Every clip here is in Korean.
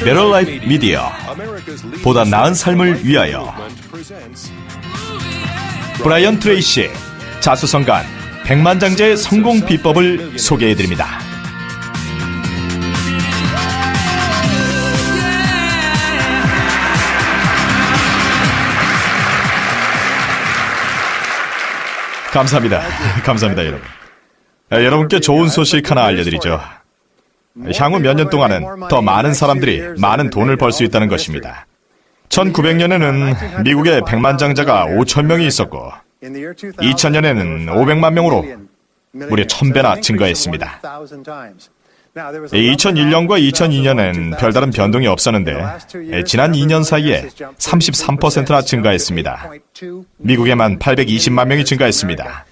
Better Life Media, 보다 나은 삶을 위하여. 브라이언 트레이시의 자수성가한 백만장자의 성공 비법을 소개해드립니다. 감사합니다. 감사합니다, 여러분. 여러분께 좋은 소식 하나 알려드리죠. 향후 몇 년 동안은 더 많은 사람들이 많은 돈을 벌 수 있다는 것입니다. 1900년에는 미국의 백만장자가 5,000명이 있었고 2000년에는 500만 명으로 무려 1000배나 증가했습니다. 2001년과 2002년엔 별다른 변동이 없었는데 지난 2년 사이에 33%나 증가했습니다. 미국에만 820만 명이 증가했습니다.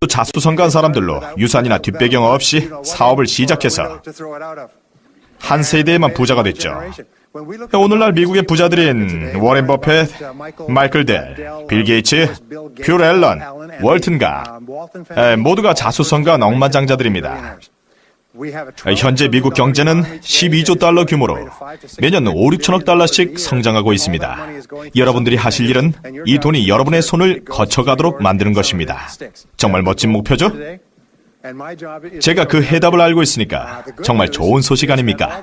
또 자수성가한 사람들로 유산이나 뒷배경 없이 사업을 시작해서 한 세대에만 부자가 됐죠. 오늘날 미국의 부자들인 워렌 버핏, 마이클 델, 빌 게이츠, 뷰 앨런, 월튼가 모두가 자수성가한 억만장자들입니다. 현재 미국 경제는 12조 달러 규모로 매년 5, 6천억 달러씩 성장하고 있습니다. 여러분들이 하실 일은 이 돈이 여러분의 손을 거쳐가도록 만드는 것입니다. 정말 멋진 목표죠? 제가 그 해답을 알고 있으니까 정말 좋은 소식 아닙니까?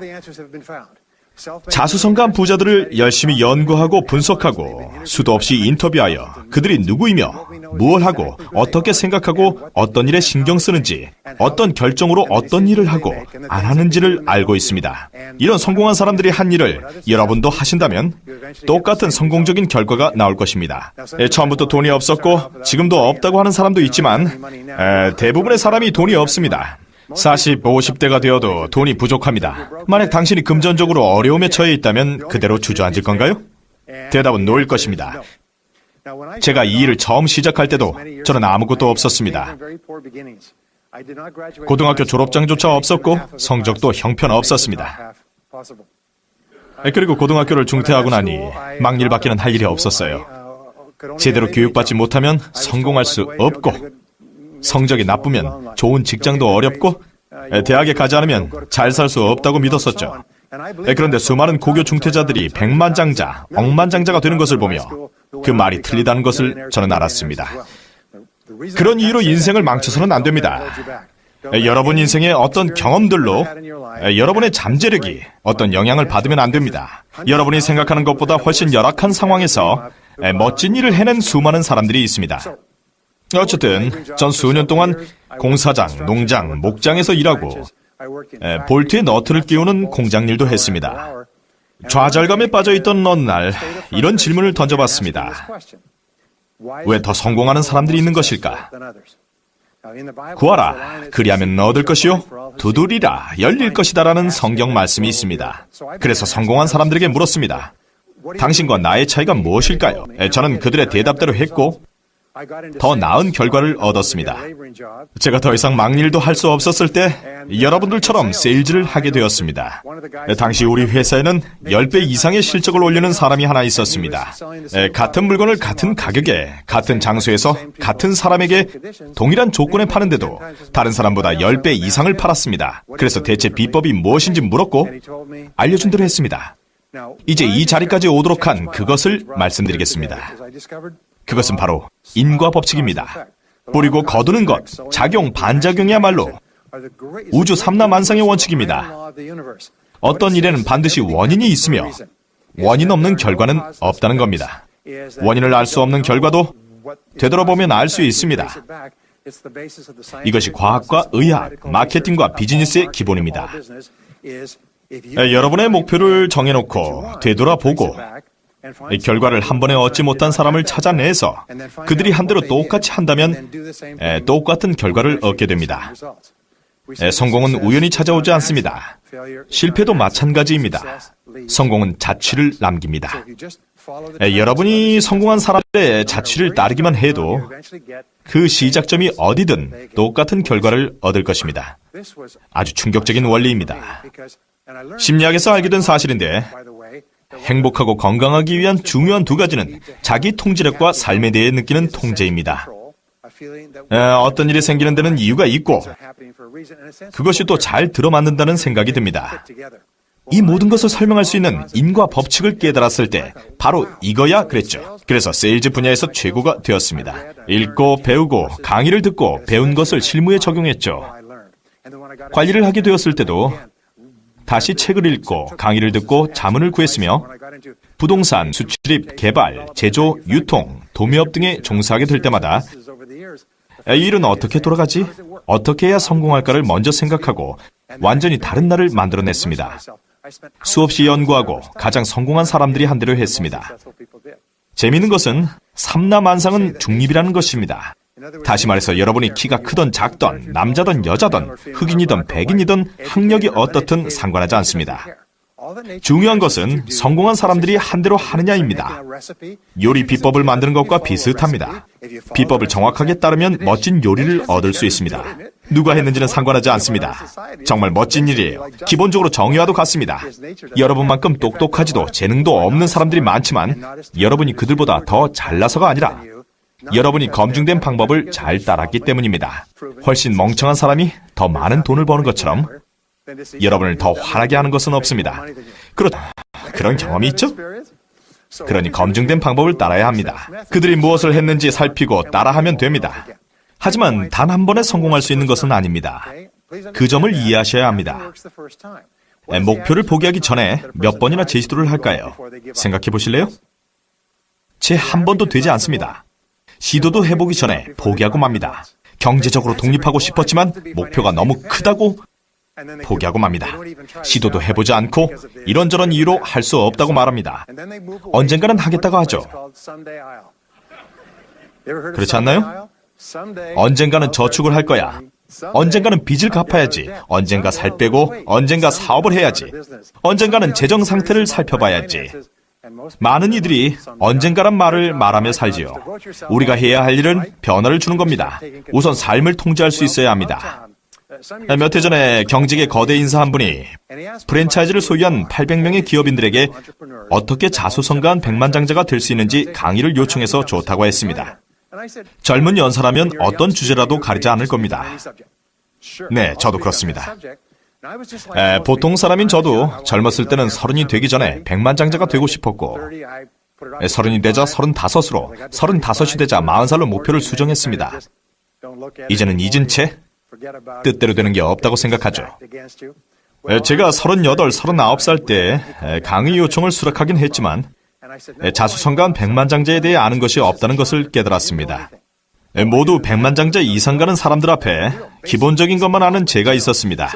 자수성가한 부자들을 열심히 연구하고 분석하고 수도 없이 인터뷰하여 그들이 누구이며 무엇을 하고 어떻게 생각하고 어떤 일에 신경 쓰는지 어떤 결정으로 어떤 일을 하고 안 하는지를 알고 있습니다. 이런 성공한 사람들이 한 일을 여러분도 하신다면 똑같은 성공적인 결과가 나올 것입니다. 처음부터 돈이 없었고 지금도 없다고 하는 사람도 있지만 대부분의 사람이 돈이 없습니다. 40, 50대가 되어도 돈이 부족합니다. 만약 당신이 금전적으로 어려움에 처해 있다면 그대로 주저앉을 건가요? 대답은 노일 것입니다. 제가 이 일을 처음 시작할 때도 저는 아무것도 없었습니다. 고등학교 졸업장조차 없었고 성적도 형편없었습니다. 그리고 고등학교를 중퇴하고 나니 막일밖에는 할 일이 없었어요. 제대로 교육받지 못하면 성공할 수 없고 성적이 나쁘면 좋은 직장도 어렵고 대학에 가지 않으면 잘 살 수 없다고 믿었었죠. 그런데 수많은 고교 중퇴자들이 백만장자, 억만장자가 되는 것을 보며 그 말이 틀리다는 것을 저는 알았습니다. 그런 이유로 인생을 망쳐서는 안 됩니다. 여러분 인생의 어떤 경험들로 여러분의 잠재력이 어떤 영향을 받으면 안 됩니다. 여러분이 생각하는 것보다 훨씬 열악한 상황에서 멋진 일을 해낸 수많은 사람들이 있습니다. 어쨌든 전 수년 동안 공사장, 농장, 목장에서 일하고 볼트에 너트를 끼우는 공장 일도 했습니다. 좌절감에 빠져있던 어느 날 이런 질문을 던져봤습니다. 왜 더 성공하는 사람들이 있는 것일까? 구하라, 그리하면 얻을 것이요 두드리라, 열릴 것이다 라는 성경 말씀이 있습니다. 그래서 성공한 사람들에게 물었습니다. 당신과 나의 차이가 무엇일까요? 저는 그들의 대답대로 했고 더 나은 결과를 얻었습니다. 제가 더 이상 막일도 할 수 없었을 때 여러분들처럼 세일즈를 하게 되었습니다. 당시 우리 회사에는 10배 이상의 실적을 올리는 사람이 하나 있었습니다. 같은 물건을 같은 가격에 같은 장소에서 같은 사람에게 동일한 조건에 파는데도 다른 사람보다 10배 이상을 팔았습니다. 그래서 대체 비법이 무엇인지 물었고 알려준 대로 했습니다. 이제 이 자리까지 오도록 한 그것을 말씀드리겠습니다. 그것은 바로 인과 법칙입니다. 뿌리고 거두는 것, 작용, 반작용이야말로 우주 삼라만상의 원칙입니다. 어떤 일에는 반드시 원인이 있으며 원인 없는 결과는 없다는 겁니다. 원인을 알 수 없는 결과도 되돌아보면 알 수 있습니다. 이것이 과학과 의학, 마케팅과 비즈니스의 기본입니다. 여러분의 목표를 정해놓고 되돌아보고 결과를 한 번에 얻지 못한 사람을 찾아내서 그들이 한 대로 똑같이 한다면 똑같은 결과를 얻게 됩니다. 성공은 우연히 찾아오지 않습니다. 실패도 마찬가지입니다. 성공은 자취를 남깁니다. 여러분이 성공한 사람들의 자취를 따르기만 해도 그 시작점이 어디든 똑같은 결과를 얻을 것입니다. 아주 충격적인 원리입니다. 심리학에서 알게 된 사실인데 행복하고 건강하기 위한 중요한 두 가지는 자기 통제력과 삶에 대해 느끼는 통제입니다. 어떤 일이 생기는 데는 이유가 있고 그것이 또 잘 들어맞는다는 생각이 듭니다. 이 모든 것을 설명할 수 있는 인과 법칙을 깨달았을 때 바로 이거야 그랬죠. 그래서 세일즈 분야에서 최고가 되었습니다. 읽고 배우고 강의를 듣고 배운 것을 실무에 적용했죠. 관리를 하게 되었을 때도 다시 책을 읽고 강의를 듣고 자문을 구했으며 부동산, 수출입, 개발, 제조, 유통, 도매업 등에 종사하게 될 때마다 이 일은 어떻게 돌아가지? 어떻게 해야 성공할까를 먼저 생각하고 완전히 다른 나를 만들어냈습니다. 수없이 연구하고 가장 성공한 사람들이 한 대로 했습니다. 재미있는 것은 삼라만상은 중립이라는 것입니다. 다시 말해서 여러분이 키가 크던 작던 남자든 여자든 흑인이든 백인이든 학력이 어떻든 상관하지 않습니다. 중요한 것은 성공한 사람들이 한 대로 하느냐입니다. 요리 비법을 만드는 것과 비슷합니다. 비법을 정확하게 따르면 멋진 요리를 얻을 수 있습니다. 누가 했는지는 상관하지 않습니다. 정말 멋진 일이에요. 기본적으로 정의와도 같습니다. 여러분만큼 똑똑하지도 재능도 없는 사람들이 많지만 여러분이 그들보다 더 잘나서가 아니라 여러분이 검증된 방법을 잘 따랐기 때문입니다. 훨씬 멍청한 사람이 더 많은 돈을 버는 것처럼 여러분을 더 화나게 하는 것은 없습니다. 그런 경험이 있죠? 그러니 검증된 방법을 따라야 합니다. 그들이 무엇을 했는지 살피고 따라하면 됩니다. 하지만 단 한 번에 성공할 수 있는 것은 아닙니다. 그 점을 이해하셔야 합니다. 목표를 포기하기 전에 몇 번이나 재시도를 할까요? 생각해 보실래요? 제 한 번도 되지 않습니다. 시도도 해보기 전에 포기하고 맙니다. 경제적으로 독립하고 싶었지만 목표가 너무 크다고 포기하고 맙니다. 시도도 해보지 않고 이런저런 이유로 할 수 없다고 말합니다. 언젠가는 하겠다고 하죠. 그렇지 않나요? 언젠가는 저축을 할 거야. 언젠가는 빚을 갚아야지. 언젠가 살 빼고 언젠가 사업을 해야지. 언젠가는 재정 상태를 살펴봐야지. 많은 이들이 언젠가란 말을 말하며 살지요. 우리가 해야 할 일은 변화를 주는 겁니다. 우선 삶을 통제할 수 있어야 합니다. 몇 해 전에 경직의 거대 인사 한 분이 프랜차이즈를 소유한 800명의 기업인들에게 어떻게 자수성가한 백만장자가 될 수 있는지 강의를 요청해서 좋다고 했습니다. 젊은 연사라면 어떤 주제라도 가리지 않을 겁니다. 네, 저도 그렇습니다. 보통 사람인 저도 젊었을 때는 30이 되기 전에 백만장자가 되고 싶었고 30이 되자 35으로 35이 되자 40살로 목표를 수정했습니다. 이제는 잊은 채 뜻대로 되는 게 없다고 생각하죠. 제가 38, 39살 때 강의 요청을 수락하긴 했지만 자수성가한 백만장자에 대해 아는 것이 없다는 것을 깨달았습니다. 모두 백만장자 이상 가는 사람들 앞에 기본적인 것만 아는 제가 있었습니다.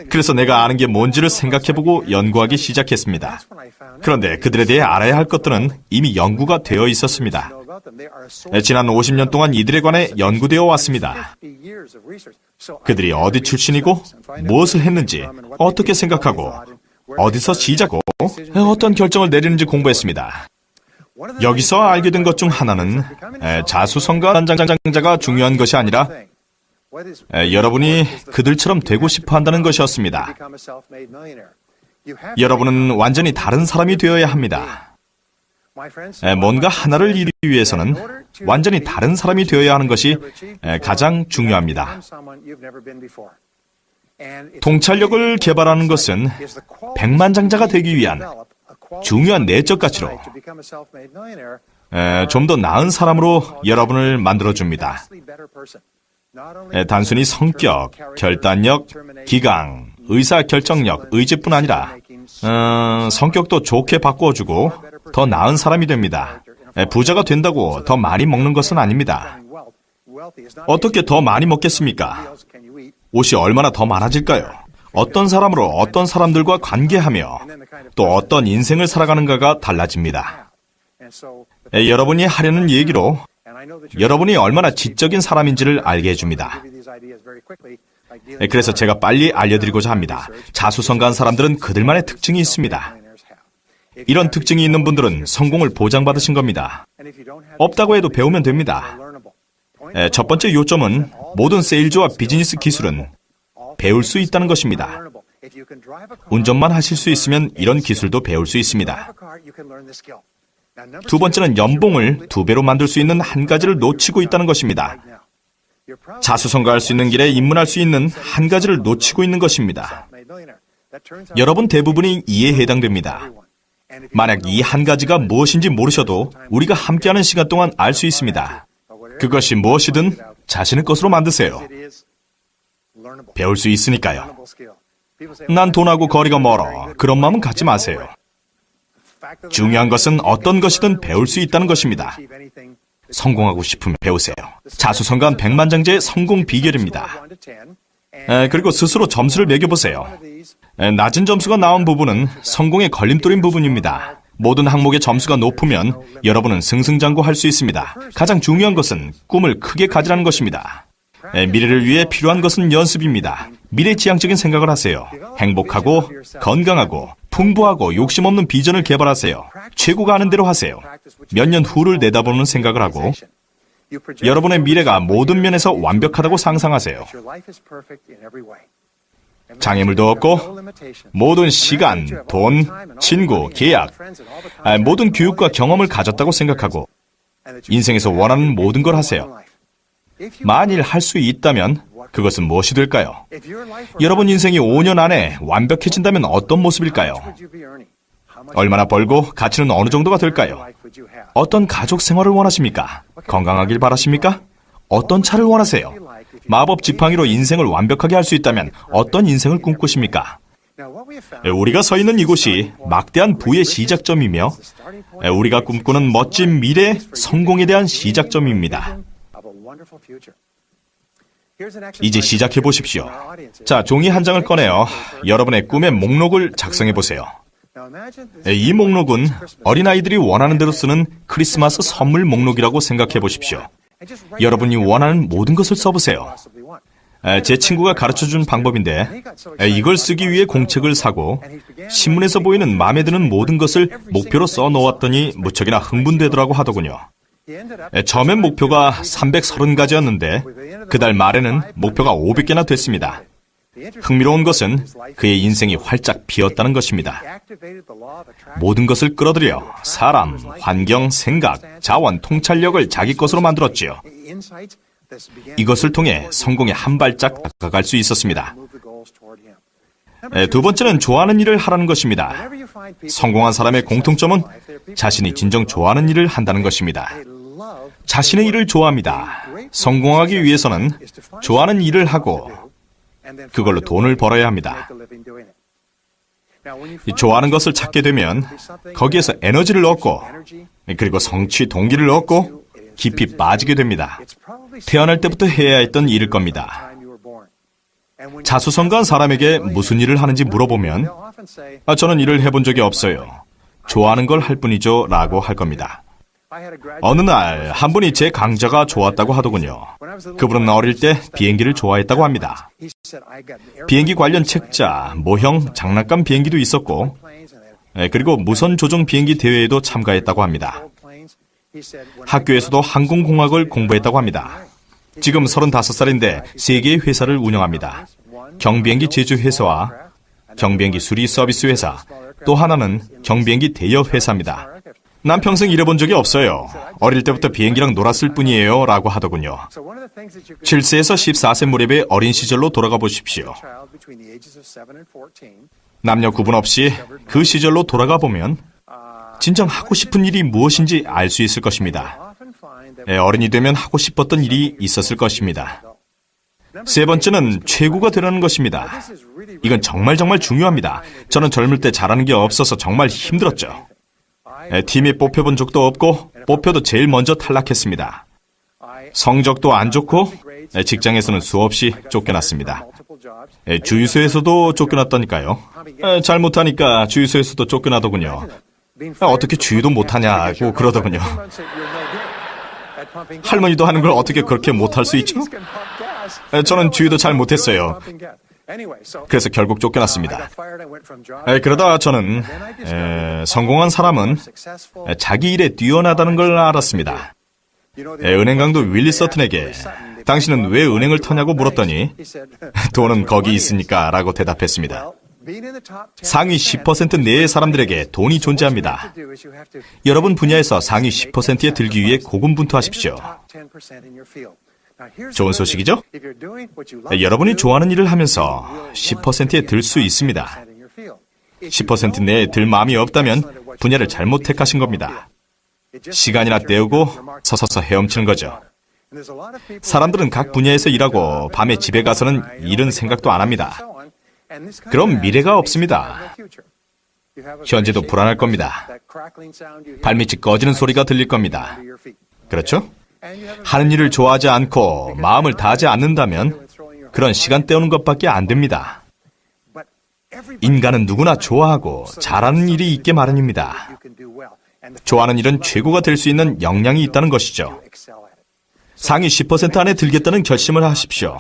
그래서 내가 아는 게 뭔지를 생각해보고 연구하기 시작했습니다. 그런데 그들에 대해 알아야 할 것들은 이미 연구가 되어 있었습니다. 지난 50년 동안 이들에 관해 연구되어 왔습니다. 그들이 어디 출신이고 무엇을 했는지 어떻게 생각하고 어디서 시작하고 어떤 결정을 내리는지 공부했습니다. 여기서 알게 된 것 중 하나는 자수성가한 장자가 중요한 것이 아니라 여러분이 그들처럼 되고 싶어 한다는 것이었습니다. 여러분은 완전히 다른 사람이 되어야 합니다. 뭔가 하나를 이루기 위해서는 완전히 다른 사람이 되어야 하는 것이 가장 중요합니다. 통찰력을 개발하는 것은 백만장자가 되기 위한 중요한 내적 가치로 좀 더 나은 사람으로 여러분을 만들어줍니다. 단순히 성격, 결단력, 기강, 의사결정력, 의지뿐 아니라 성격도 좋게 바꿔주고 더 나은 사람이 됩니다. 부자가 된다고 더 많이 먹는 것은 아닙니다. 어떻게 더 많이 먹겠습니까? 옷이 얼마나 더 많아질까요? 어떤 사람으로 어떤 사람들과 관계하며 또 어떤 인생을 살아가는가가 달라집니다. 여러분이 하려는 얘기로 여러분이 얼마나 지적인 사람인지를 알게 해줍니다. 그래서 제가 빨리 알려드리고자 합니다. 자수성가한 사람들은 그들만의 특징이 있습니다. 이런 특징이 있는 분들은 성공을 보장받으신 겁니다. 없다고 해도 배우면 됩니다. 첫 번째 요점은 모든 세일즈와 비즈니스 기술은 배울 수 있다는 것입니다. 운전만 하실 수 있으면 이런 기술도 배울 수 있습니다. 두 번째는 연봉을 2배로 만들 수 있는 한 가지를 놓치고 있다는 것입니다. 자수성가할 수 있는 길에 입문할 수 있는 한 가지를 놓치고 있는 것입니다. 여러분 대부분이 이에 해당됩니다. 만약 이 한 가지가 무엇인지 모르셔도 우리가 함께하는 시간 동안 알 수 있습니다. 그것이 무엇이든 자신의 것으로 만드세요. 배울 수 있으니까요. 난 돈하고 거리가 멀어. 그런 마음은 갖지 마세요. 중요한 것은 어떤 것이든 배울 수 있다는 것입니다. 성공하고 싶으면 배우세요. 자수성가한 백만장자의 성공 비결입니다. 그리고 스스로 점수를 매겨보세요. 낮은 점수가 나온 부분은 성공의 걸림돌인 부분입니다. 모든 항목의 점수가 높으면 여러분은 승승장구할 수 있습니다. 가장 중요한 것은 꿈을 크게 가지라는 것입니다. 미래를 위해 필요한 것은 연습입니다. 미래지향적인 생각을 하세요. 행복하고 건강하고 풍부하고 욕심 없는 비전을 개발하세요. 최고가 하는 대로 하세요. 몇 년 후를 내다보는 생각을 하고 여러분의 미래가 모든 면에서 완벽하다고 상상하세요. 장애물도 없고 모든 시간, 돈, 친구, 계약, 모든 교육과 경험을 가졌다고 생각하고 인생에서 원하는 모든 걸 하세요. 만일 할 수 있다면 그것은 무엇이 될까요? 여러분 인생이 5년 안에 완벽해진다면 어떤 모습일까요? 얼마나 벌고 가치는 어느 정도가 될까요? 어떤 가족 생활을 원하십니까? 건강하길 바라십니까? 어떤 차를 원하세요? 마법 지팡이로 인생을 완벽하게 할 수 있다면 어떤 인생을 꿈꾸십니까? 우리가 서 있는 이곳이 막대한 부의 시작점이며 우리가 꿈꾸는 멋진 미래, 성공에 대한 시작점입니다. 이제 시작해 보십시오. 자, 종이 한 장을 꺼내어 여러분의 꿈의 목록을 작성해 보세요. 이 목록은 어린아이들이 원하는 대로 쓰는 크리스마스 선물 목록이라고 생각해 보십시오. 여러분이 원하는 모든 것을 써보세요. 제 친구가 가르쳐준 방법인데 이걸 쓰기 위해 공책을 사고 신문에서 보이는 마음에 드는 모든 것을 목표로 써놓았더니 무척이나 흥분되더라고 하더군요. 처음엔 목표가 330가지였는데 그달 말에는 목표가 500개나 됐습니다. 흥미로운 것은 그의 인생이 활짝 피었다는 것입니다. 모든 것을 끌어들여 사람, 환경, 생각, 자원, 통찰력을 자기 것으로 만들었지요. 이것을 통해 성공에 한 발짝 다가갈 수 있었습니다. 두 번째는 좋아하는 일을 하라는 것입니다. 성공한 사람의 공통점은 자신이 진정 좋아하는 일을 한다는 것입니다. 자신의 일을 좋아합니다. 성공하기 위해서는 좋아하는 일을 하고 그걸로 돈을 벌어야 합니다. 좋아하는 것을 찾게 되면 거기에서 에너지를 얻고 그리고 성취 동기를 얻고 깊이 빠지게 됩니다. 태어날 때부터 해야 했던 일일 겁니다. 자수성가한 사람에게 무슨 일을 하는지 물어보면 저는 일을 해본 적이 없어요. 좋아하는 걸 할 뿐이죠 라고 할 겁니다. 어느 날 한 분이 제 강좌가 좋았다고 하더군요. 그분은 어릴 때 비행기를 좋아했다고 합니다. 비행기 관련 책자, 모형, 장난감 비행기도 있었고 그리고 무선 조종 비행기 대회에도 참가했다고 합니다. 학교에서도 항공공학을 공부했다고 합니다. 지금 35살인데 3개의 회사를 운영합니다. 경비행기 제조회사와 경비행기 수리 서비스 회사, 또 하나는 경비행기 대여 회사입니다. 난 평생 일해본 적이 없어요. 어릴 때부터 비행기랑 놀았을 뿐이에요 라고 하더군요. 7세에서 14세 무렵의 어린 시절로 돌아가 보십시오. 남녀 구분 없이 그 시절로 돌아가 보면 진정 하고 싶은 일이 무엇인지 알 수 있을 것입니다. 어른이 되면 하고 싶었던 일이 있었을 것입니다. 세 번째는 최고가 되라는 것입니다. 이건 정말 중요합니다. 저는 젊을 때 잘하는 게 없어서 정말 힘들었죠. 팀이 뽑혀본 적도 없고 뽑혀도 제일 먼저 탈락했습니다. 성적도 안 좋고 직장에서는 수없이 쫓겨났습니다. 주유소에서도 쫓겨났다니까요. 잘못하니까 주유소에서도 쫓겨나더군요. 어떻게 주유도 못하냐고 그러더군요. 할머니도 하는 걸 어떻게 그렇게 못할 수 있죠? 저는 주유도 잘 못했어요. 그래서 결국 쫓겨났습니다. 그러다 저는 성공한 사람은 자기 일에 뛰어나다는 걸 알았습니다. 은행 강도 윌리 서튼에게 당신은 왜 은행을 터냐고 물었더니 돈은 거기 있으니까 라고 대답했습니다. 상위 10% 내의 사람들에게 돈이 존재합니다. 여러분 분야에서 상위 10%에 들기 위해 고군분투하십시오. 좋은 소식이죠? 여러분이 좋아하는 일을 하면서 10%에 들 수 있습니다. 10% 내에 들 마음이 없다면 분야를 잘못 택하신 겁니다. 시간이나 때우고 서서 헤엄치는 거죠. 사람들은 각 분야에서 일하고 밤에 집에 가서는 일은 생각도 안 합니다. 그럼 미래가 없습니다. 현재도 불안할 겁니다. 발밑이 꺼지는 소리가 들릴 겁니다. 그렇죠? 하는 일을 좋아하지 않고 마음을 다하지 않는다면 그런 시간 때우는 것밖에 안 됩니다. 인간은 누구나 좋아하고 잘하는 일이 있게 마련입니다. 좋아하는 일은 최고가 될 수 있는 역량이 있다는 것이죠. 상위 10% 안에 들겠다는 결심을 하십시오.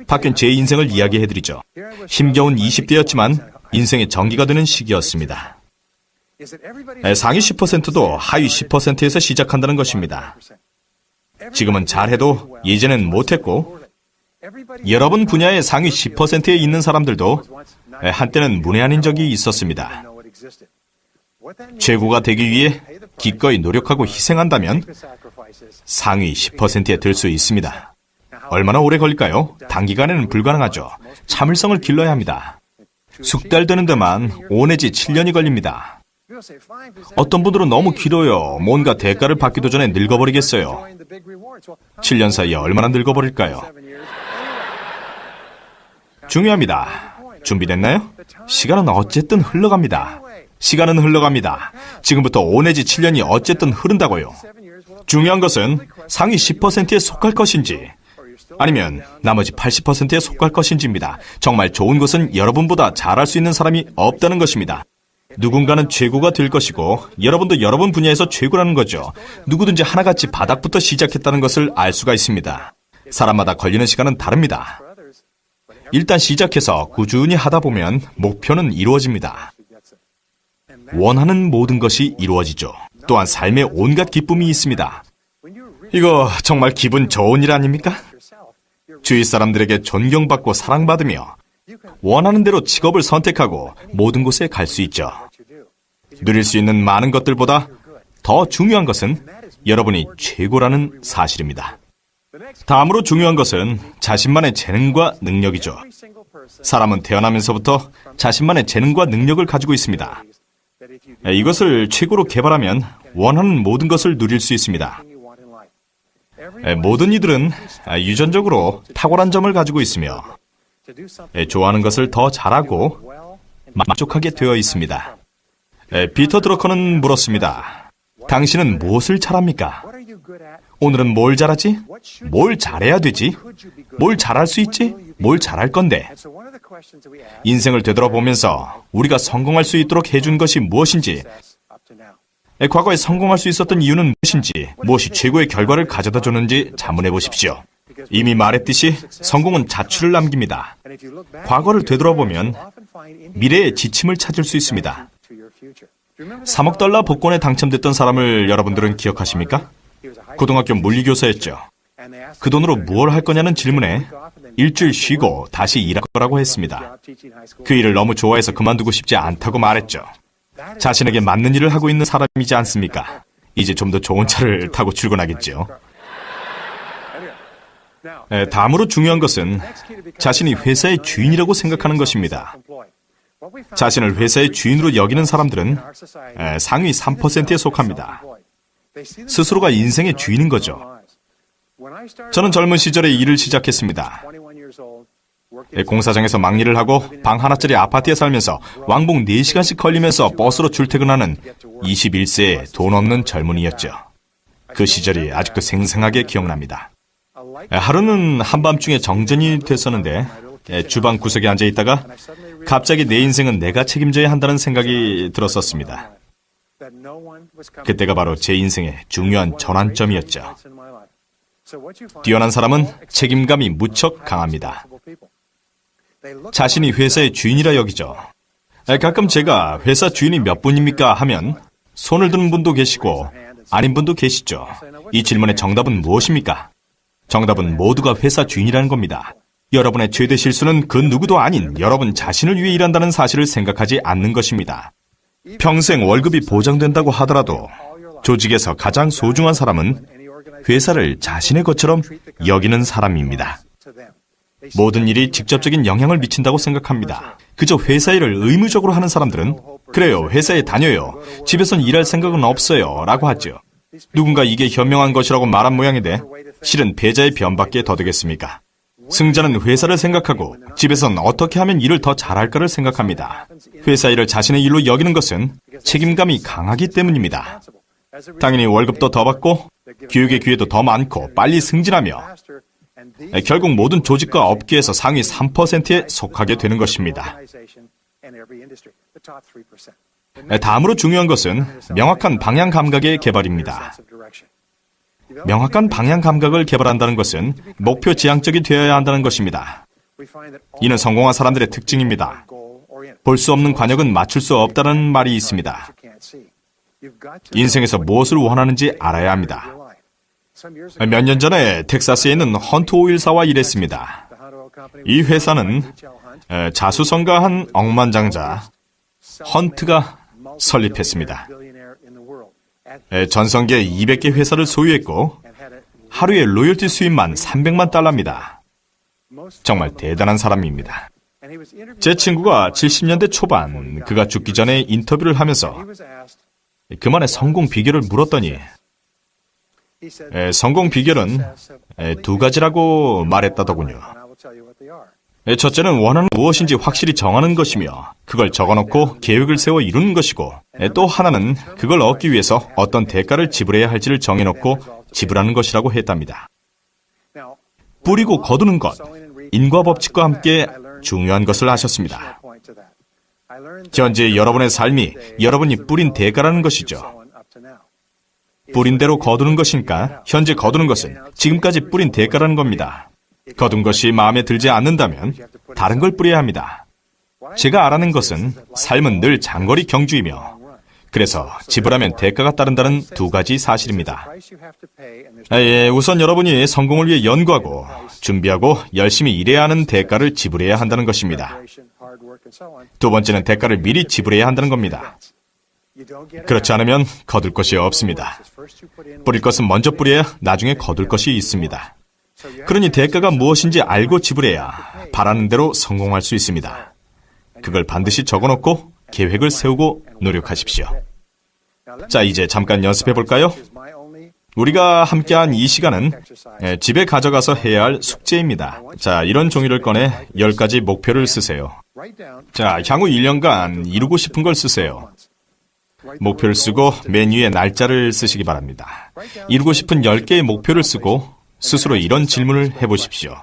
바뀐 제 인생을 이야기해드리죠. 힘겨운 20대였지만 인생의 전기가 되는 시기였습니다. 상위 10%도 하위 10%에서 시작한다는 것입니다. 지금은 잘해도 예전엔 못했고, 여러분 분야의 상위 10%에 있는 사람들도 한때는 문외한인 적이 있었습니다. 최고가 되기 위해 기꺼이 노력하고 희생한다면 상위 10%에 들 수 있습니다. 얼마나 오래 걸릴까요? 단기간에는 불가능하죠. 참을성을 길러야 합니다. 숙달 되는 데만 5 내지 7년이 걸립니다. 어떤 분들은 너무 길어요. 뭔가 대가를 받기도 전에 늙어버리겠어요. 7년 사이에 얼마나 늙어버릴까요? 중요합니다. 준비됐나요? 시간은 어쨌든 흘러갑니다. 시간은 흘러갑니다. 지금부터 5 내지 7년이 어쨌든 흐른다고요. 중요한 것은 상위 10%에 속할 것인지 아니면 나머지 80%에 속할 것인지입니다. 정말 좋은 것은 여러분보다 잘할 수 있는 사람이 없다는 것입니다. 누군가는 최고가 될 것이고 여러분도 여러분 분야에서 최고라는 거죠. 누구든지 하나같이 바닥부터 시작했다는 것을 알 수가 있습니다. 사람마다 걸리는 시간은 다릅니다. 일단 시작해서 꾸준히 하다 보면 목표는 이루어집니다. 원하는 모든 것이 이루어지죠. 또한 삶에 온갖 기쁨이 있습니다. 이거 정말 기분 좋은 일 아닙니까? 주위 사람들에게 존경받고 사랑받으며 원하는 대로 직업을 선택하고 모든 곳에 갈 수 있죠. 누릴 수 있는 많은 것들보다 더 중요한 것은 여러분이 최고라는 사실입니다. 다음으로 중요한 것은 자신만의 재능과 능력이죠. 사람은 태어나면서부터 자신만의 재능과 능력을 가지고 있습니다. 이것을 최고로 개발하면 원하는 모든 것을 누릴 수 있습니다. 모든 이들은 유전적으로 탁월한 점을 가지고 있으며 좋아하는 것을 더 잘하고 만족하게 되어 있습니다. 피터 드러커는 물었습니다. 당신은 무엇을 잘합니까? 오늘은 뭘 잘하지? 뭘 잘해야 되지? 뭘 잘할 수 있지? 뭘 잘할 건데? 인생을 되돌아보면서 우리가 성공할 수 있도록 해준 것이 무엇인지, 과거에 성공할 수 있었던 이유는 무엇인지, 무엇이 최고의 결과를 가져다 줬는지 자문해 보십시오. 이미 말했듯이 성공은 자취를 남깁니다. 과거를 되돌아보면 미래의 지침을 찾을 수 있습니다. 3억 달러 복권에 당첨됐던 사람을 여러분들은 기억하십니까? 고등학교 물리교사였죠. 그 돈으로 무엇을 할 거냐는 질문에 일주일 쉬고 다시 일할 거라고 했습니다. 그 일을 너무 좋아해서 그만두고 싶지 않다고 말했죠. 자신에게 맞는 일을 하고 있는 사람이지 않습니까? 이제 좀 더 좋은 차를 타고 출근하겠죠. 다음으로 중요한 것은 자신이 회사의 주인이라고 생각하는 것입니다. 자신을 회사의 주인으로 여기는 사람들은 상위 3%에 속합니다. 스스로가 인생의 주인인 거죠. 저는 젊은 시절에 일을 시작했습니다. 공사장에서 막일을 하고 방 하나짜리 아파트에 살면서 왕복 4시간씩 걸리면서 버스로 출퇴근하는 21세의 돈 없는 젊은이였죠. 그 시절이 아직도 생생하게 기억납니다. 하루는 한밤중에 정전이 됐었는데 주방 구석에 앉아있다가 갑자기 내 인생은 내가 책임져야 한다는 생각이 들었었습니다. 그때가 바로 제 인생의 중요한 전환점이었죠. 뛰어난 사람은 책임감이 무척 강합니다. 자신이 회사의 주인이라 여기죠. 가끔 제가 회사 주인이 몇 분입니까 하면 손을 드는 분도 계시고 아닌 분도 계시죠. 이 질문의 정답은 무엇입니까? 정답은 모두가 회사 주인이라는 겁니다. 여러분의 최대 실수는 그 누구도 아닌 여러분 자신을 위해 일한다는 사실을 생각하지 않는 것입니다. 평생 월급이 보장된다고 하더라도 조직에서 가장 소중한 사람은 회사를 자신의 것처럼 여기는 사람입니다. 모든 일이 직접적인 영향을 미친다고 생각합니다. 그저 회사 일을 의무적으로 하는 사람들은 그래요, 회사에 다녀요. 집에선 일할 생각은 없어요. 라고 하죠. 누군가 이게 현명한 것이라고 말한 모양인데 실은 패자의 변밖에 더 되겠습니까? 승자는 회사를 생각하고 집에선 어떻게 하면 일을 더 잘할까를 생각합니다. 회사 일을 자신의 일로 여기는 것은 책임감이 강하기 때문입니다. 당연히 월급도 더 받고 교육의 기회도 더 많고 빨리 승진하며 결국 모든 조직과 업계에서 상위 3%에 속하게 되는 것입니다. 다음으로 중요한 것은 명확한 방향 감각의 개발입니다. 명확한 방향 감각을 개발한다는 것은 목표 지향적이 되어야 한다는 것입니다. 이는 성공한 사람들의 특징입니다. 볼 수 없는 관역은 맞출 수 없다는 말이 있습니다. 인생에서 무엇을 원하는지 알아야 합니다. 몇 년 전에 텍사스에 있는 헌트 오일사와 일했습니다. 이 회사는 자수성가한 억만장자 헌트가 설립했습니다. 전성기에 200개 회사를 소유했고 하루에 로열티 수입만 300만 달러입니다. 정말 대단한 사람입니다. 제 친구가 70년대 초반 그가 죽기 전에 인터뷰를 하면서 그만의 성공 비결을 물었더니 성공 비결은 두 가지라고 말했다더군요. 첫째는 원하는 무엇인지 확실히 정하는 것이며 그걸 적어놓고 계획을 세워 이루는 것이고 또 하나는 그걸 얻기 위해서 어떤 대가를 지불해야 할지를 정해놓고 지불하는 것이라고 했답니다. 뿌리고 거두는 것, 인과 법칙과 함께 중요한 것을 아셨습니다. 현재 여러분의 삶이 여러분이 뿌린 대가라는 것이죠. 뿌린 대로 거두는 것이니까 현재 거두는 것은 지금까지 뿌린 대가라는 겁니다. 거둔 것이 마음에 들지 않는다면 다른 걸 뿌려야 합니다. 제가 알아낸 것은 삶은 늘 장거리 경주이며 그래서 지불하면 대가가 따른다는 두 가지 사실입니다. 우선 여러분이 성공을 위해 연구하고 준비하고 열심히 일해야 하는 대가를 지불해야 한다는 것입니다. 두 번째는 대가를 미리 지불해야 한다는 겁니다. 그렇지 않으면 거둘 것이 없습니다. 뿌릴 것은 먼저 뿌려야 나중에 거둘 것이 있습니다. 그러니 대가가 무엇인지 알고 지불해야 바라는 대로 성공할 수 있습니다. 그걸 반드시 적어놓고 계획을 세우고 노력하십시오. 자, 이제 잠깐 연습해 볼까요? 우리가 함께한 이 시간은 집에 가져가서 해야 할 숙제입니다. 자, 이런 종이를 꺼내 10가지 목표를 쓰세요. 자, 향후 1년간 이루고 싶은 걸 쓰세요. 목표를 쓰고 맨 위에 날짜를 쓰시기 바랍니다. 이루고 싶은 10개의 목표를 쓰고 스스로 이런 질문을 해보십시오.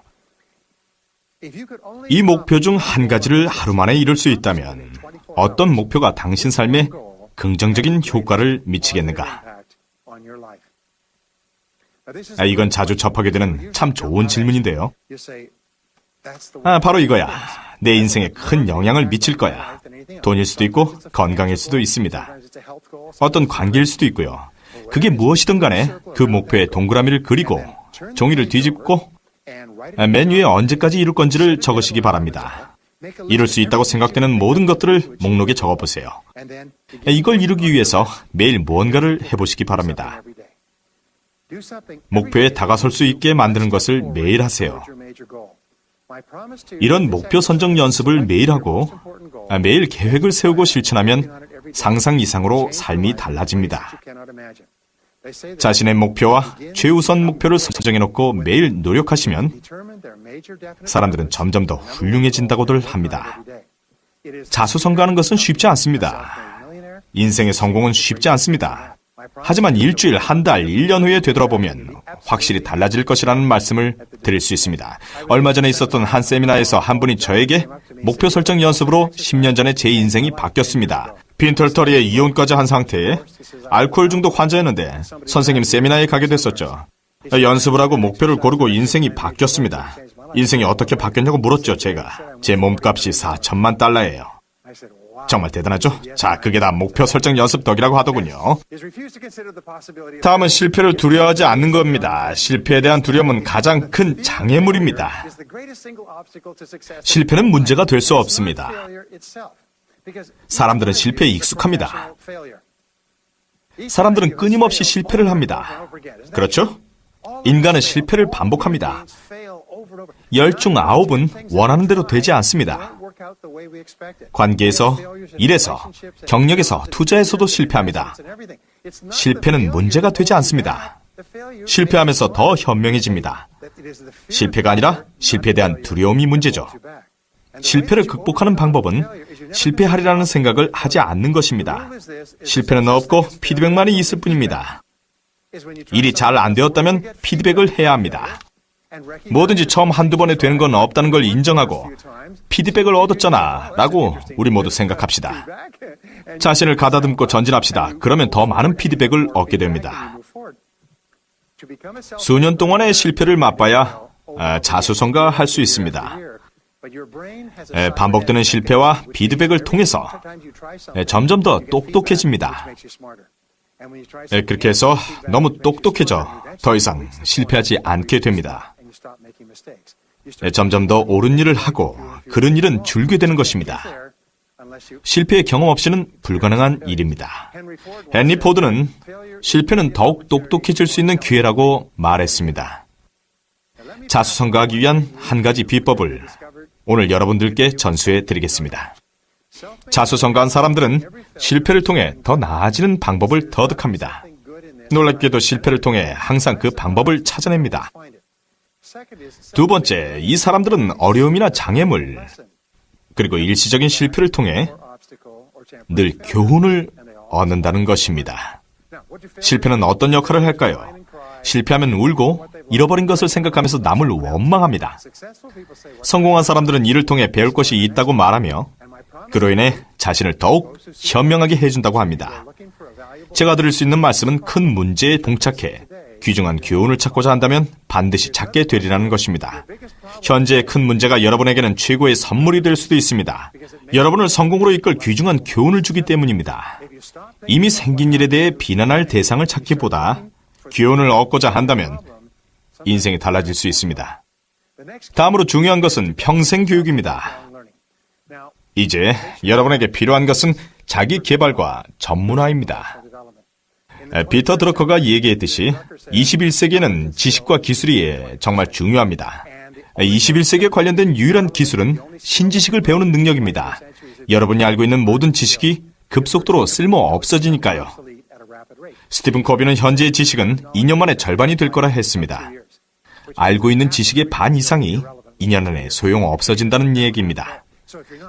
이 목표 중 한 가지를 하루 만에 이룰 수 있다면 어떤 목표가 당신 삶에 긍정적인 효과를 미치겠는가? 이건 자주 접하게 되는 참 좋은 질문인데요. 바로 이거야. 내 인생에 큰 영향을 미칠 거야. 돈일 수도 있고 건강일 수도 있습니다. 어떤 관계일 수도 있고요. 그게 무엇이든 간에 그 목표에 동그라미를 그리고 종이를 뒤집고 맨 위에 언제까지 이룰 건지를 적으시기 바랍니다. 이룰 수 있다고 생각되는 모든 것들을 목록에 적어보세요. 이걸 이루기 위해서 매일 무언가를 해보시기 바랍니다. 목표에 다가설 수 있게 만드는 것을 매일 하세요. 이런 목표 선정 연습을 매일 하고 매일 계획을 세우고 실천하면 상상 이상으로 삶이 달라집니다. 자신의 목표와 최우선 목표를 설정해놓고 매일 노력하시면 사람들은 점점 더 훌륭해진다고들 합니다. 자수성가하는 것은 쉽지 않습니다. 인생의 성공은 쉽지 않습니다. 하지만 일주일, 한 달, 1년 후에 되돌아보면 확실히 달라질 것이라는 말씀을 드릴 수 있습니다. 얼마 전에 있었던 한 세미나에서 한 분이 저에게 목표 설정 연습으로 10년 전에 제 인생이 바뀌었습니다. 빈털터리에 이혼까지 한 상태에 알코올 중독 환자였는데 선생님 세미나에 가게 됐었죠. 연습을 하고 목표를 고르고 인생이 바뀌었습니다. 인생이 어떻게 바뀌었냐고 물었죠, 제가. 제 몸값이 4천만 달러예요. 정말 대단하죠? 자, 그게 다 목표 설정 연습 덕이라고 하더군요. 다음은 실패를 두려워하지 않는 겁니다. 실패에 대한 두려움은 가장 큰 장애물입니다. 실패는 문제가 될 수 없습니다. 사람들은 실패에 익숙합니다. 사람들은 끊임없이 실패를 합니다. 그렇죠? 인간은 실패를 반복합니다. 10중 9은 원하는 대로 되지 않습니다. 관계에서, 일에서, 경력에서, 투자에서도 실패합니다. 실패는 문제가 되지 않습니다. 실패하면서 더 현명해집니다. 실패가 아니라 실패에 대한 두려움이 문제죠. 실패를 극복하는 방법은 실패하리라는 생각을 하지 않는 것입니다. 실패는 없고 피드백만이 있을 뿐입니다. 일이 잘 안 되었다면 피드백을 해야 합니다. 뭐든지 처음 한두 번에 되는 건 없다는 걸 인정하고 피드백을 얻었잖아 라고 우리 모두 생각합시다. 자신을 가다듬고 전진합시다. 그러면 더 많은 피드백을 얻게 됩니다. 수년 동안의 실패를 맛봐야 자수성가할 수 있습니다. 반복되는 실패와 피드백을 통해서 점점 더 똑똑해집니다. 그렇게 해서 너무 똑똑해져 더 이상 실패하지 않게 됩니다. 점점 더 옳은 일을 하고 그른 일은 줄게 되는 것입니다. 실패의 경험 없이는 불가능한 일입니다. 헨리 포드는 실패는 더욱 똑똑해질 수 있는 기회라고 말했습니다. 자수성가하기 위한 한 가지 비법을 오늘 여러분들께 전수해 드리겠습니다. 자수성가한 사람들은 실패를 통해 더 나아지는 방법을 터득합니다. 놀랍게도 실패를 통해 항상 그 방법을 찾아냅니다. 두 번째, 이 사람들은 어려움이나 장애물, 그리고 일시적인 실패를 통해 늘 교훈을 얻는다는 것입니다. 실패는 어떤 역할을 할까요? 실패하면 울고 잃어버린 것을 생각하면서 남을 원망합니다. 성공한 사람들은 이를 통해 배울 것이 있다고 말하며 그로 인해 자신을 더욱 현명하게 해준다고 합니다. 제가 드릴 수 있는 말씀은 큰 문제에 봉착해 귀중한 교훈을 찾고자 한다면 반드시 찾게 되리라는 것입니다. 현재의 큰 문제가 여러분에게는 최고의 선물이 될 수도 있습니다. 여러분을 성공으로 이끌 귀중한 교훈을 주기 때문입니다. 이미 생긴 일에 대해 비난할 대상을 찾기보다 교훈을 얻고자 한다면 인생이 달라질 수 있습니다. 다음으로 중요한 것은 평생 교육입니다. 이제 여러분에게 필요한 것은 자기 개발과 전문화입니다. 피터 드러커가 얘기했듯이 21세기에는 지식과 기술이 정말 중요합니다. 21세기에 관련된 유일한 기술은 신지식을 배우는 능력입니다. 여러분이 알고 있는 모든 지식이 급속도로 쓸모 없어지니까요. 스티븐 코비는 현재의 지식은 2년 만에 절반이 될 거라 했습니다. 알고 있는 지식의 반 이상이 2년 안에 소용 없어진다는 얘기입니다.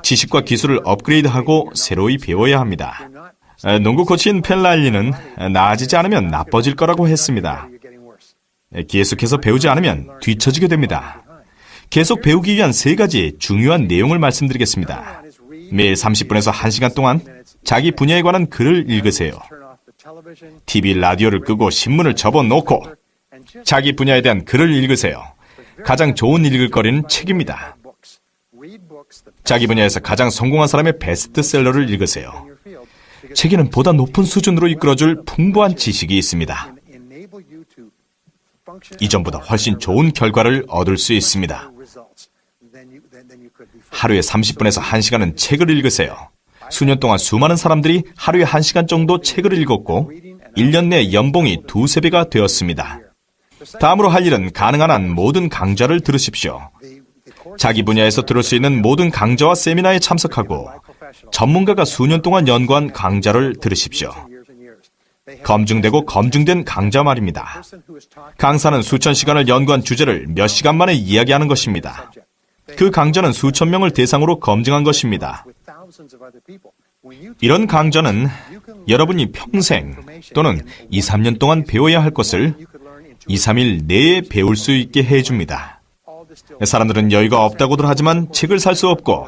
지식과 기술을 업그레이드하고 새로이 배워야 합니다. 농구 코치인 펠랄리는 나아지지 않으면 나빠질 거라고 했습니다. 계속해서 배우지 않으면 뒤처지게 됩니다. 계속 배우기 위한 3가지 중요한 내용을 말씀드리겠습니다. 매일 30분에서 1시간 동안 자기 분야에 관한 글을 읽으세요. TV, 라디오를 끄고 신문을 접어놓고 자기 분야에 대한 글을 읽으세요. 가장 좋은 읽을 거리는 책입니다. 자기 분야에서 가장 성공한 사람의 베스트셀러를 읽으세요. 책에는 보다 높은 수준으로 이끌어줄 풍부한 지식이 있습니다. 이전보다 훨씬 좋은 결과를 얻을 수 있습니다. 하루에 30분에서 1시간은 책을 읽으세요. 수년 동안 수많은 사람들이 하루에 1시간 정도 책을 읽었고 1년 내 연봉이 2~3배가 되었습니다. 다음으로 할 일은 가능한 한 모든 강좌를 들으십시오. 자기 분야에서 들을 수 있는 모든 강좌와 세미나에 참석하고 전문가가 수년 동안 연구한 강좌를 들으십시오. 검증되고 검증된 강좌 말입니다. 강사는 수천 시간을 연구한 주제를 몇 시간 만에 이야기하는 것입니다. 그 강좌는 수천 명을 대상으로 검증한 것입니다. 이런 강좌는 여러분이 평생 또는 2~3년 동안 배워야 할 것을 2~3일 내에 배울 수 있게 해줍니다. 사람들은 여유가 없다고들 하지만 책을 살 수 없고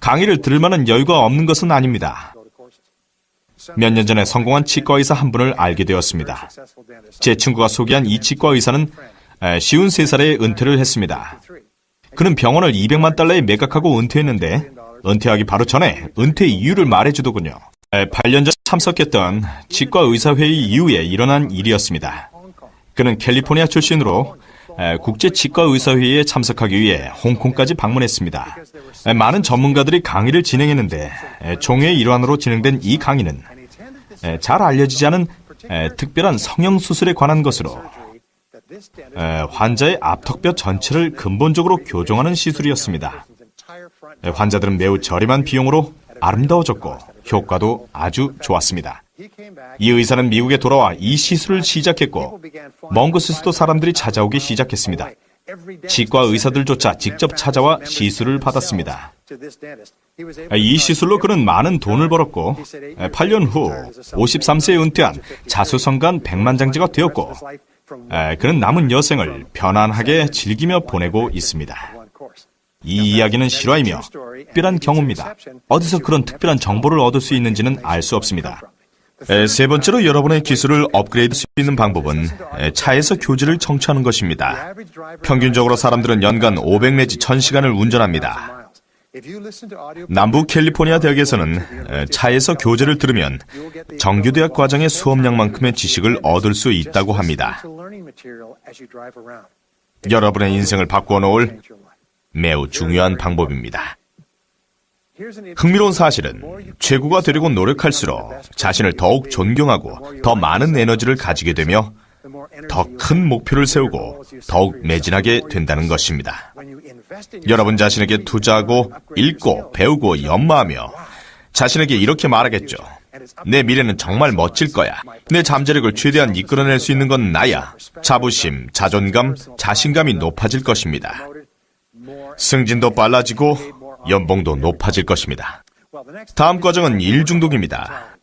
강의를 들을 만한 여유가 없는 것은 아닙니다. 몇 년 전에 성공한 치과의사 한 분을 알게 되었습니다. 제 친구가 소개한 이 치과의사는 53살에 은퇴를 했습니다. 그는 병원을 $200만 매각하고 은퇴했는데 은퇴하기 바로 전에 은퇴 이유를 말해주더군요. 8년 전 참석했던 치과의사회의 이후에 일어난 일이었습니다. 그는 캘리포니아 출신으로 국제치과의사회의에 참석하기 위해 홍콩까지 방문했습니다. 많은 전문가들이 강의를 진행했는데 총회의 일환으로 진행된 이 강의는 잘 알려지지 않은 특별한 성형수술에 관한 것으로 환자의 앞턱뼈 전체를 근본적으로 교정하는 시술이었습니다. 환자들은 매우 저렴한 비용으로 아름다워졌고 효과도 아주 좋았습니다. 이 의사는 미국에 돌아와 이 시술을 시작했고 먼 곳에서도 사람들이 찾아오기 시작했습니다. 치과 의사들조차 직접 찾아와 시술을 받았습니다. 이 시술로 그는 많은 돈을 벌었고 8년 후 53세에 은퇴한 자수성가한 백만장자가 되었고 그는 남은 여생을 편안하게 즐기며 보내고 있습니다. 이 이야기는 실화이며 특별한 경우입니다. 어디서 그런 특별한 정보를 얻을 수 있는지는 알 수 없습니다. 세 번째로 여러분의 기술을 업그레이드 할 수 있는 방법은 차에서 교지를 청취하는 것입니다. 평균적으로 사람들은 연간 500 내지 1000시간을 운전합니다. 남부 캘리포니아 대학에서는 차에서 교재를 들으면 정규대학 과정의 수업량만큼의 지식을 얻을 수 있다고 합니다. 여러분의 인생을 바꾸어 놓을 매우 중요한 방법입니다. 흥미로운 사실은 최고가 되려고 노력할수록 자신을 더욱 존경하고 더 많은 에너지를 가지게 되며 더 큰 목표를 세우고 더욱 매진하게 된다는 것입니다. 여러분 자신에게 투자하고 읽고 배우고 연마하며 자신에게 이렇게 말하겠죠. 내 미래는 정말 멋질 거야. 내 잠재력을 최대한 이끌어낼 수 있는 건 나야. 자부심, 자존감, 자신감이 높아질 것입니다. 승진도 빨라지고 연봉도 높아질 것입니다. 다음 과정은 일 중독입니다.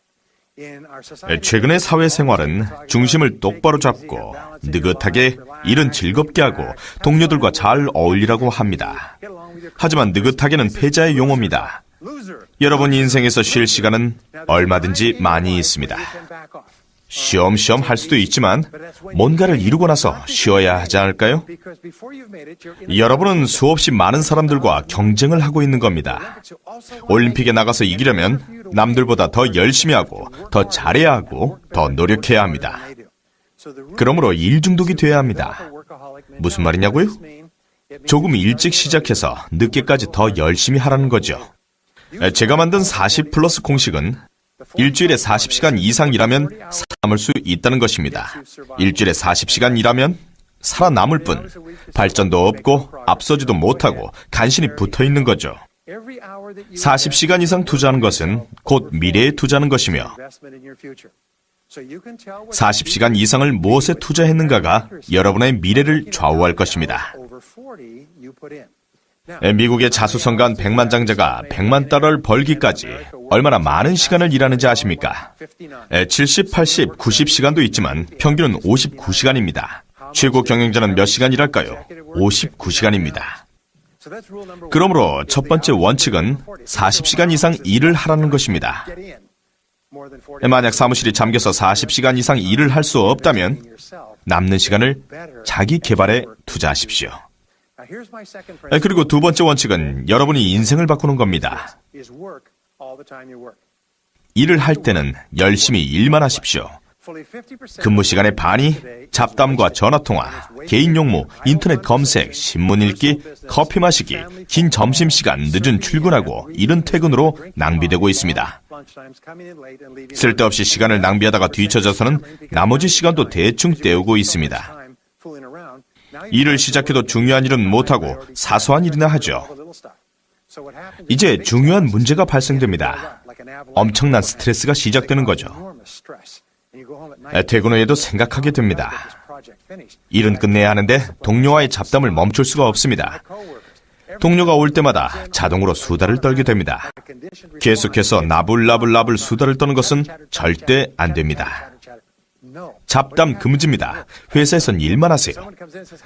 최근의 사회생활은 중심을 똑바로 잡고 느긋하게 일은 즐겁게 하고 동료들과 잘 어울리라고 합니다. 하지만 느긋하게는 패자의 용어입니다. 여러분 인생에서 쉴 시간은 얼마든지 많이 있습니다. 쉬엄쉬엄 할 수도 있지만 뭔가를 이루고 나서 쉬어야 하지 않을까요? 여러분은 수없이 많은 사람들과 경쟁을 하고 있는 겁니다. 올림픽에 나가서 이기려면 남들보다 더 열심히 하고 더 잘해야 하고 더 노력해야 합니다. 그러므로 일 중독이 돼야 합니다. 무슨 말이냐고요? 조금 일찍 시작해서 늦게까지 더 열심히 하라는 거죠. 제가 만든 40+ 공식은 일주일에 40시간 이상 일하면 살아남을 수 있다는 것입니다. 일주일에 40시간 일하면 살아남을 뿐 발전도 없고 앞서지도 못하고 간신히 붙어있는 거죠. 40시간 이상 투자하는 것은 곧 미래에 투자하는 것이며 40시간 이상을 무엇에 투자했는가가 여러분의 미래를 좌우할 것입니다. 미국의 자수성가한 백만장자가 100만 달러를 벌기까지 얼마나 많은 시간을 일하는지 아십니까? 70, 80, 90시간도 있지만 평균은 59시간입니다. 최고 경영자는 몇 시간 일할까요? 59시간입니다. 그러므로 첫 번째 원칙은 40시간 이상 일을 하라는 것입니다. 만약 사무실이 잠겨서 40시간 이상 일을 할 수 없다면 남는 시간을 자기 개발에 투자하십시오. 그리고 두 번째 원칙은 여러분이 인생을 바꾸는 겁니다. 일을 할 때는 열심히 일만 하십시오. 근무 시간의 반이 잡담과 전화통화, 개인 용무, 인터넷 검색, 신문 읽기, 커피 마시기, 긴 점심시간, 늦은 출근하고 이른 퇴근으로 낭비되고 있습니다. 쓸데없이 시간을 낭비하다가 뒤처져서는 나머지 시간도 대충 때우고 있습니다. 일을 시작해도 중요한 일은 못하고 사소한 일이나 하죠. 이제 중요한 문제가 발생됩니다. 엄청난 스트레스가 시작되는 거죠. 퇴근 후에도 생각하게 됩니다. 일은 끝내야 하는데 동료와의 잡담을 멈출 수가 없습니다. 동료가 올 때마다 자동으로 수다를 떨게 됩니다. 계속해서 나불나불 수다를 떠는 것은 절대 안 됩니다. 잡담 금지입니다. 회사에선 일만 하세요.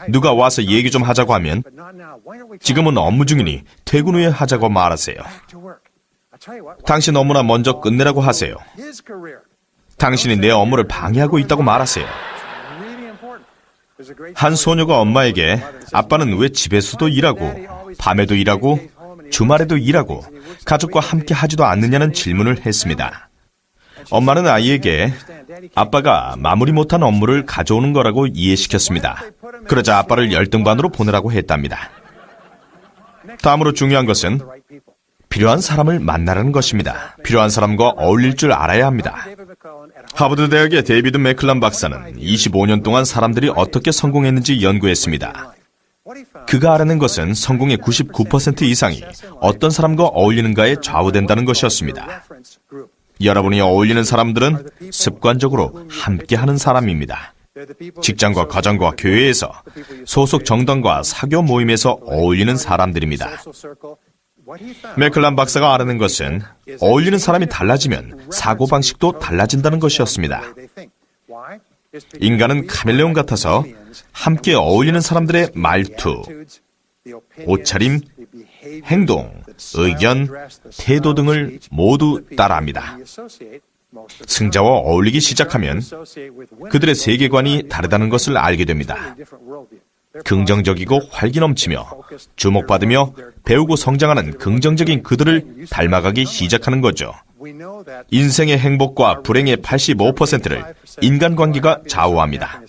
누가 와서 얘기 좀 하자고 하면 지금은 업무 중이니 퇴근 후에 하자고 말하세요. 당신 업무나 먼저 끝내라고 하세요. 당신이 내 업무를 방해하고 있다고 말하세요. 한 소녀가 엄마에게 아빠는 왜 집에서도 일하고 밤에도 일하고 주말에도 일하고 가족과 함께 하지도 않느냐는 질문을 했습니다. 엄마는 아이에게 아빠가 마무리 못한 업무를 가져오는 거라고 이해시켰습니다. 그러자 아빠를 열등반으로 보내라고 했답니다. 다음으로 중요한 것은 필요한 사람을 만나라는 것입니다. 필요한 사람과 어울릴 줄 알아야 합니다. 하버드 대학의 데이비드 맥클란 박사는 25년 동안 사람들이 어떻게 성공했는지 연구했습니다. 그가 알아낸 것은 성공의 99% 이상이 어떤 사람과 어울리는가에 좌우된다는 것이었습니다. 여러분이 어울리는 사람들은 습관적으로 함께하는 사람입니다. 직장과 가정과 교회에서, 소속 정당과 사교 모임에서 어울리는 사람들입니다. 맥클란 박사가 알아낸 것은 어울리는 사람이 달라지면 사고방식도 달라진다는 것이었습니다. 인간은 카멜레온 같아서 함께 어울리는 사람들의 말투, 옷차림, 행동, 의견, 태도 등을 모두 따라합니다. 승자와 어울리기 시작하면 그들의 세계관이 다르다는 것을 알게 됩니다. 긍정적이고 활기 넘치며 주목받으며 배우고 성장하는 긍정적인 그들을 닮아가기 시작하는 거죠. 인생의 행복과 불행의 85%를 인간관계가 좌우합니다.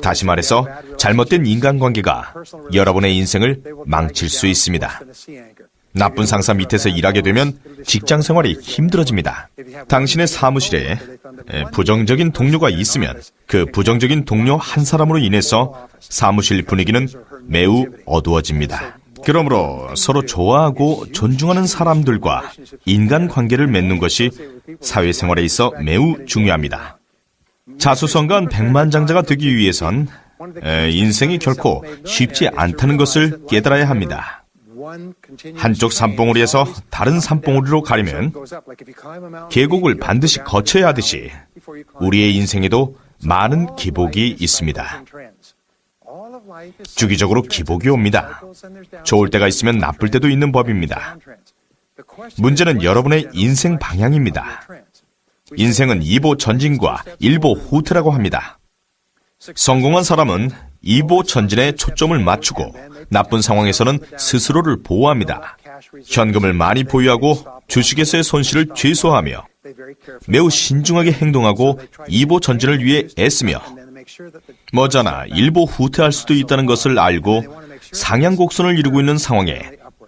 다시 말해서 잘못된 인간관계가 여러분의 인생을 망칠 수 있습니다. 나쁜 상사 밑에서 일하게 되면 직장 생활이 힘들어집니다. 당신의 사무실에 부정적인 동료가 있으면 그 부정적인 동료 한 사람으로 인해서 사무실 분위기는 매우 어두워집니다. 그러므로 서로 좋아하고 존중하는 사람들과 인간관계를 맺는 것이 사회생활에 있어 매우 중요합니다. 자수성가한 백만장자가 되기 위해선 인생이 결코 쉽지 않다는 것을 깨달아야 합니다. 한쪽 산봉우리에서 다른 산봉우리로 가려면 계곡을 반드시 거쳐야 하듯이 우리의 인생에도 많은 기복이 있습니다. 주기적으로 기복이 옵니다. 좋을 때가 있으면 나쁠 때도 있는 법입니다. 문제는 여러분의 인생 방향입니다. 인생은 2보 전진과 1보 후퇴라고 합니다. 성공한 사람은 2보 전진에 초점을 맞추고 나쁜 상황에서는 스스로를 보호합니다. 현금을 많이 보유하고 주식에서의 손실을 최소화하며 매우 신중하게 행동하고 2보 전진을 위해 애쓰며 머지않아 1보 후퇴할 수도 있다는 것을 알고 상향곡선을 이루고 있는 상황에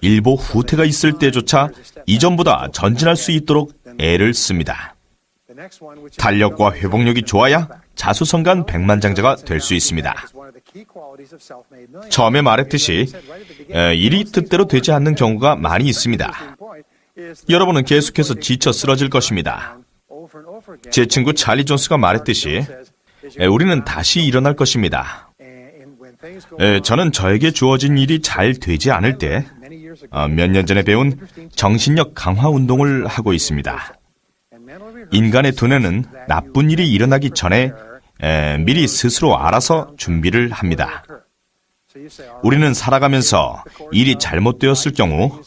1보 후퇴가 있을 때조차 이전보다 전진할 수 있도록 애를 씁니다. 탄력과 회복력이 좋아야 자수성가한 백만장자가 될 수 있습니다. 처음에 말했듯이 일이 뜻대로 되지 않는 경우가 많이 있습니다. 여러분은 계속해서 지쳐 쓰러질 것입니다. 제 친구 찰리 존스가 말했듯이 우리는 다시 일어날 것입니다. 저는 저에게 주어진 일이 잘 되지 않을 때 몇 년 전에 배운 정신력 강화 운동을 하고 있습니다. 인간의 두뇌는 나쁜 일이 일어나기 전에 미리 스스로 알아서 준비를 합니다. 우리는 살아가면서 일이 잘못되었을 경우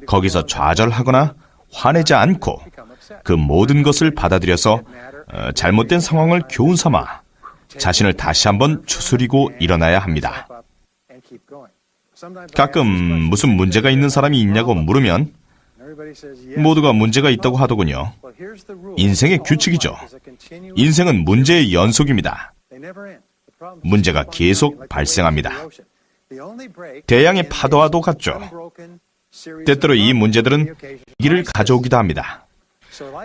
거기서 좌절하거나 화내지 않고 그 모든 것을 받아들여서 잘못된 상황을 교훈 삼아 자신을 다시 한번 추스리고 일어나야 합니다. 가끔 무슨 문제가 있는 사람이 있냐고 물으면 모두가 문제가 있다고 하더군요. 인생의 규칙이죠. 인생은 문제의 연속입니다. 문제가 계속 발생합니다. 대양의 파도와도 같죠. 때때로 이 문제들은 위기를 가져오기도 합니다.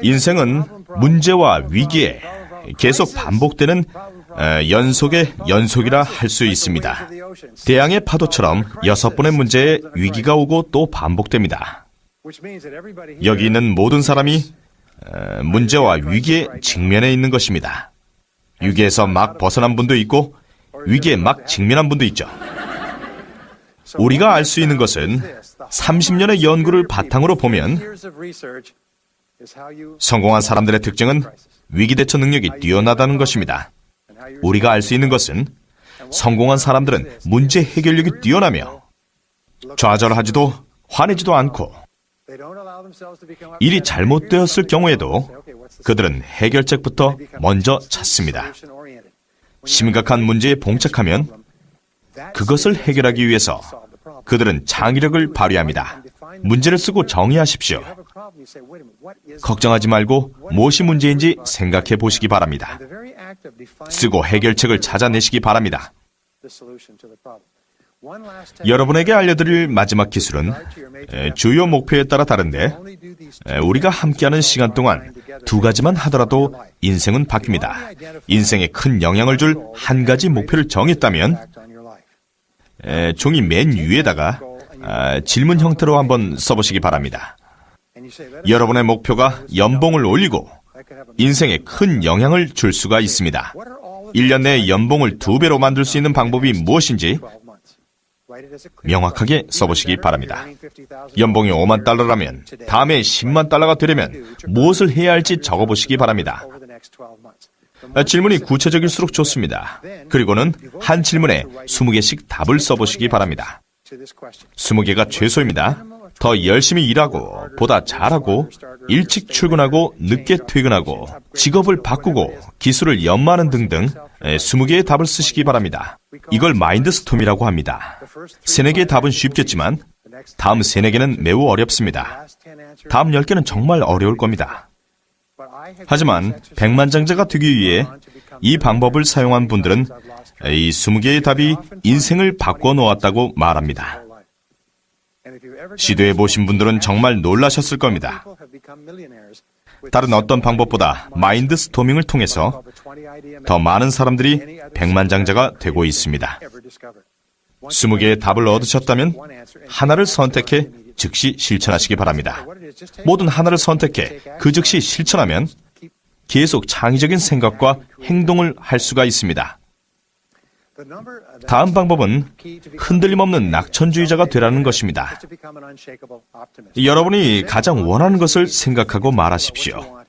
인생은 문제와 위기에 계속 반복되는 연속의 연속이라 할 수 있습니다. 대양의 파도처럼 6번의 문제에 위기가 오고 또 반복됩니다. 여기 있는 모든 사람이 문제와 위기에 직면해 있는 것입니다. 위기에서 막 벗어난 분도 있고 위기에 막 직면한 분도 있죠. 우리가 알 수 있는 것은 30년의 연구를 바탕으로 보면 성공한 사람들의 특징은 위기 대처 능력이 뛰어나다는 것입니다. 우리가 알 수 있는 것은 성공한 사람들은 문제 해결력이 뛰어나며 좌절하지도 화내지도 않고 일이 잘못되었을 경우에도 그들은 해결책부터 먼저 찾습니다. 심각한 문제에 봉착하면 그것을 해결하기 위해서 그들은 창의력을 발휘합니다. 문제를 쓰고 정의하십시오. 걱정하지 말고 무엇이 문제인지 생각해 보시기 바랍니다. 쓰고 해결책을 찾아내시기 바랍니다. 여러분에게 알려드릴 마지막 기술은 주요 목표에 따라 다른데 우리가 함께하는 시간 동안 두 가지만 하더라도 인생은 바뀝니다. 인생에 큰 영향을 줄 한 가지 목표를 정했다면 종이 맨 위에다가 질문 형태로 한번 써보시기 바랍니다. 여러분의 목표가 연봉을 올리고 인생에 큰 영향을 줄 수가 있습니다. 1년 내에 연봉을 2배로 만들 수 있는 방법이 무엇인지 명확하게 써보시기 바랍니다. 연봉이 5만 달러라면 다음에 10만 달러가 되려면 무엇을 해야 할지 적어보시기 바랍니다. 질문이 구체적일수록 좋습니다. 그리고는 한 질문에 20개씩 답을 써보시기 바랍니다. 20개가 최소입니다. 더 열심히 일하고, 보다 잘하고, 일찍 출근하고, 늦게 퇴근하고, 직업을 바꾸고, 기술을 연마하는 등등 20개의 답을 쓰시기 바랍니다. 이걸 마인드스톰이라고 합니다. 3-4개의 답은 쉽겠지만 다음 3-4개는 매우 어렵습니다. 다음 10개는 정말 어려울 겁니다. 하지만 백만장자가 되기 위해 이 방법을 사용한 분들은 이 20개의 답이 인생을 바꿔 놓았다고 말합니다. 시도해 보신 분들은 정말 놀라셨을 겁니다. 다른 어떤 방법보다 마인드 스토밍을 통해서 더 많은 사람들이 백만장자가 되고 있습니다. 20개의 답을 얻으셨다면 하나를 선택해 즉시 실천하시기 바랍니다. 모든 하나를 선택해 그 즉시 실천하면 계속 창의적인 생각과 행동을 할 수가 있습니다. 다음 방법은 흔들림 없는 낙천주의자가 되라는 것입니다. 여러분이 가장 원하는 것을 생각하고 말하십시오.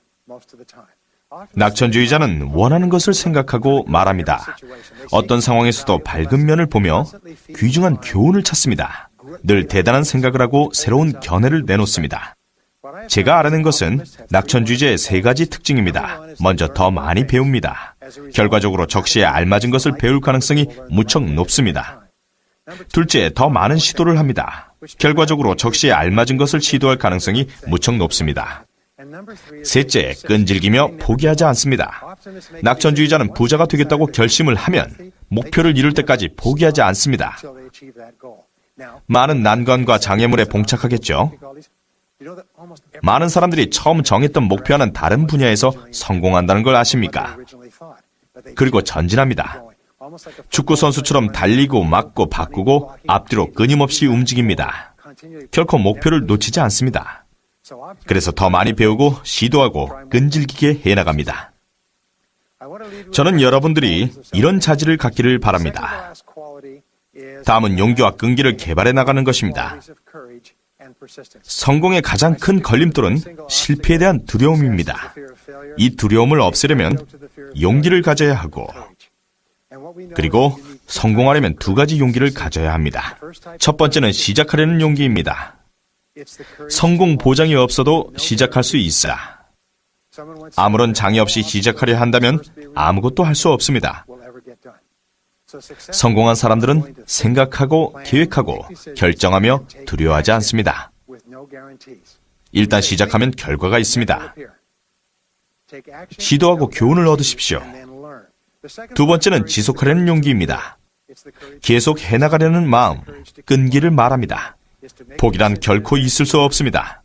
낙천주의자는 원하는 것을 생각하고 말합니다. 어떤 상황에서도 밝은 면을 보며 귀중한 교훈을 찾습니다. 늘 대단한 생각을 하고 새로운 견해를 내놓습니다. 제가 알아낸 것은 낙천주의자의 3가지 특징입니다. 먼저 더 많이 배웁니다. 결과적으로 적시에 알맞은 것을 배울 가능성이 무척 높습니다. 둘째, 더 많은 시도를 합니다. 결과적으로 적시에 알맞은 것을 시도할 가능성이 무척 높습니다. 셋째, 끈질기며 포기하지 않습니다. 낙천주의자는 부자가 되겠다고 결심을 하면 목표를 이룰 때까지 포기하지 않습니다. 많은 난관과 장애물에 봉착하겠죠. 많은 사람들이 처음 정했던 목표와는 다른 분야에서 성공한다는 걸 아십니까? 그리고 전진합니다. 축구 선수처럼 달리고 막고 바꾸고 앞뒤로 끊임없이 움직입니다. 결코 목표를 놓치지 않습니다. 그래서 더 많이 배우고 시도하고 끈질기게 해나갑니다. 저는 여러분들이 이런 자질을 갖기를 바랍니다. 다음은 용기와 끈기를 개발해 나가는 것입니다. 성공의 가장 큰 걸림돌은 실패에 대한 두려움입니다. 이 두려움을 없애려면 용기를 가져야 하고, 그리고 성공하려면 2가지 용기를 가져야 합니다. 첫 번째는 시작하려는 용기입니다. 성공 보장이 없어도 시작할 수 있어야. 아무런 장애 없이 시작하려 한다면 아무것도 할 수 없습니다. 성공한 사람들은 생각하고 계획하고 결정하며 두려워하지 않습니다. 일단 시작하면 결과가 있습니다. 시도하고 교훈을 얻으십시오. 2번째는 지속하려는 용기입니다. 계속 해나가려는 마음, 끈기를 말합니다. 포기란 결코 있을 수 없습니다.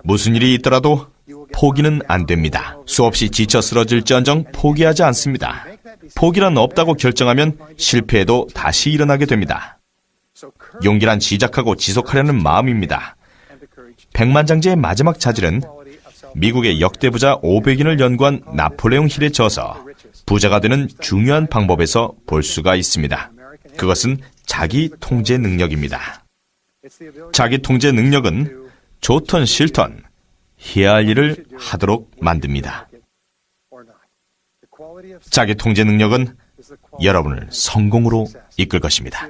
무슨 일이 있더라도 포기는 안 됩니다. 수없이 지쳐 쓰러질지언정 포기하지 않습니다. 포기란 없다고 결정하면 실패해도 다시 일어나게 됩니다. 용기란 시작하고 지속하려는 마음입니다. 백만장자의 마지막 자질은 미국의 역대 부자 500인을 연구한 나폴레옹 힐에 저어서 부자가 되는 중요한 방법에서 볼 수가 있습니다. 그것은 자기 통제 능력입니다. 자기 통제 능력은 좋든 싫든 해야 할 일을 하도록 만듭니다. 자기 통제 능력은 여러분을 성공으로 이끌 것입니다.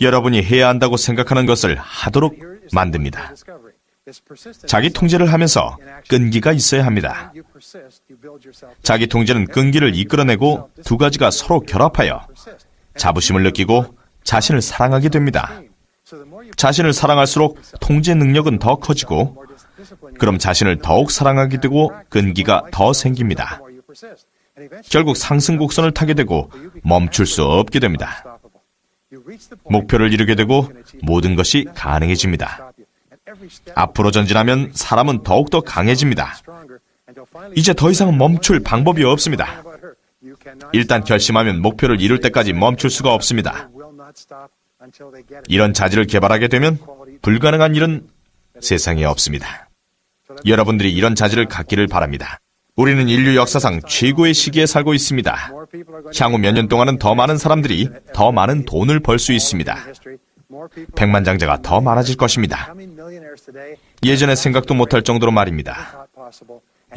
여러분이 해야 한다고 생각하는 것을 하도록 만듭니다. 자기 통제를 하면서 끈기가 있어야 합니다. 자기 통제는 끈기를 이끌어내고 2가지가 서로 결합하여 자부심을 느끼고 자신을 사랑하게 됩니다. 자신을 사랑할수록 통제 능력은 더 커지고, 그럼 자신을 더욱 사랑하게 되고 끈기가 더 생깁니다. 결국 상승 곡선을 타게 되고 멈출 수 없게 됩니다. 목표를 이루게 되고 모든 것이 가능해집니다. 앞으로 전진하면 사람은 더욱더 강해집니다. 이제 더 이상 멈출 방법이 없습니다. 일단 결심하면 목표를 이룰 때까지 멈출 수가 없습니다. 이런 자질을 개발하게 되면 불가능한 일은 세상에 없습니다. 여러분들이 이런 자질을 갖기를 바랍니다. 우리는 인류 역사상 최고의 시기에 살고 있습니다. 향후 몇 년 동안은 더 많은 사람들이 더 많은 돈을 벌 수 있습니다. 백만장자가 더 많아질 것입니다. 예전에 생각도 못할 정도로 말입니다.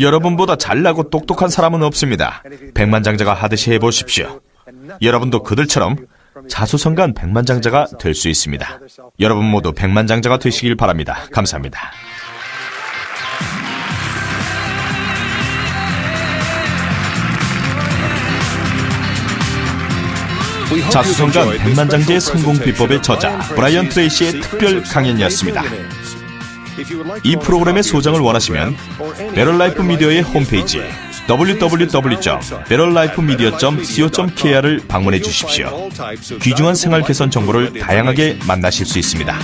여러분보다 잘나고 똑똑한 사람은 없습니다. 백만장자가 하듯이 해보십시오. 여러분도 그들처럼 자수성가한 백만장자가 될 수 있습니다. 여러분 모두 백만장자가 되시길 바랍니다. 감사합니다. 자수성가한 백만장자의 성공 비법의 저자 브라이언 트레이시의 특별 강연이었습니다. 이 프로그램의 소장을 원하시면 배럴라이프 미디어의 홈페이지 www.barrellifemedia.co.kr을 방문해 주십시오. 귀중한 생활 개선 정보를 다양하게 만나실 수 있습니다.